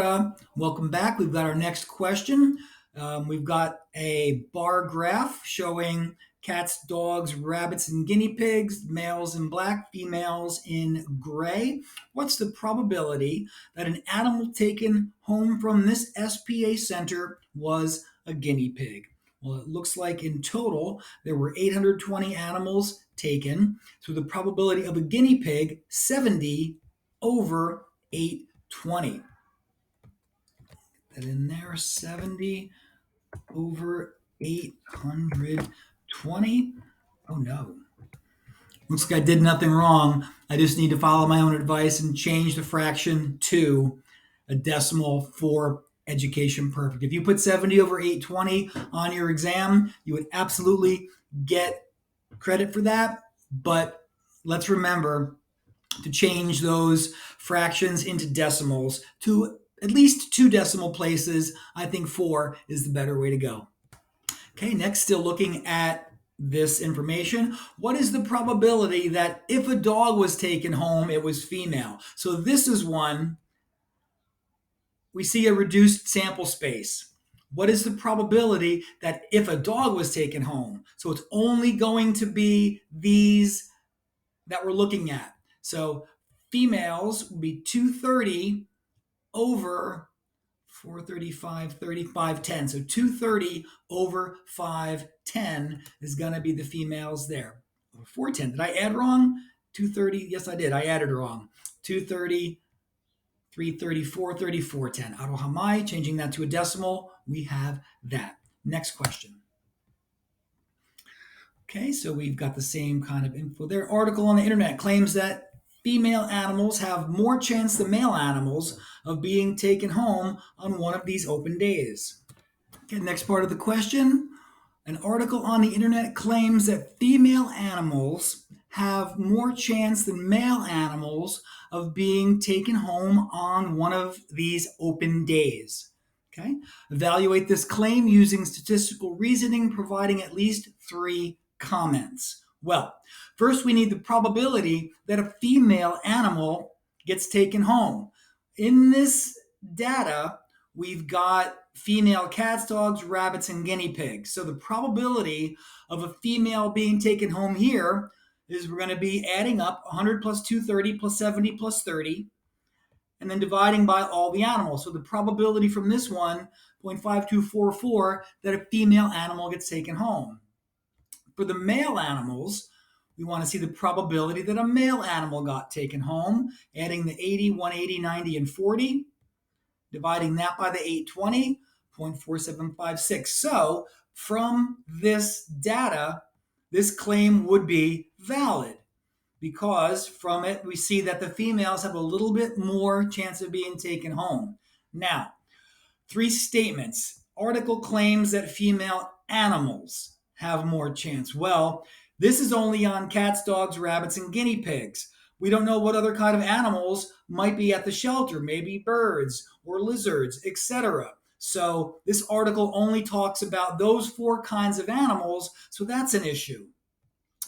data. Welcome back. We've got our next question. We've got a bar graph showing cats, dogs, rabbits, and guinea pigs, males in black, females in gray. What's the probability that an animal taken home from this SPA center was a guinea pig? Well, it looks like in total there were 820 animals taken. So the probability of a guinea pig, 70 over 820. That in there, 70 over 820. Oh no. Looks like I did nothing wrong. I just need to follow my own advice and change the fraction to a decimal for education perfect. If you put 70 over 820 on your exam, you would absolutely get credit for that. But let's remember to change those fractions into decimals to at least 2 decimal places. I think 4 is the better way to go. Okay, next, still looking at this information. What is the probability that if a dog was taken home, it was female? So this is one. We see a reduced sample space. What is the probability that if a dog was taken home? So it's only going to be these that we're looking at. So females would be 230 over 435, 35, 10. So 230 over 510 is going to be the females there. 410. Did I add wrong? 230. Yes, I did. I added wrong. 230, 330, 430, 410. How am I changing that to a decimal? We have that. Next question. Okay, so we've got the same kind of info there. Article on the internet claims that female animals have more chance than male animals of being taken home on one of these open days. Okay, next part of the question. An article on the internet claims that female animals have more chance than male animals of being taken home on one of these open days. Okay, evaluate this claim using statistical reasoning, providing at least 3 comments. Well, first we need the probability that a female animal gets taken home. In this data, we've got female cats, dogs, rabbits, and guinea pigs. So the probability of a female being taken home here is we're going to be adding up 100 plus 230 plus 70 plus 30, and then dividing by all the animals. So the probability from this one, 0.5244, that a female animal gets taken home. For the male animals, we want to see the probability that a male animal got taken home, adding the 80, 180, 90, and 40, dividing that by the 820, 0.4756. So from this data, this claim would be valid because from it we see that the females have a little bit more chance of being taken home. Now, 3 statements. Article claims that female animals have more chance. Well, this is only on cats, dogs, rabbits, and guinea pigs. We don't know what other kind of animals might be at the shelter, maybe birds or lizards, etc. So this article only talks about those 4 kinds of animals, so that's an issue.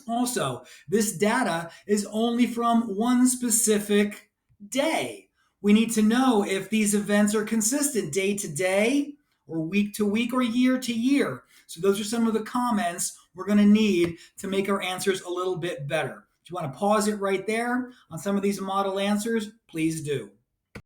Also, this data is only from one specific day. We need to know if these events are consistent day to day or week to week or year to year. So those are some of the comments we're going to need to make our answers a little bit better. If you want to pause it right there on some of these model answers, please do.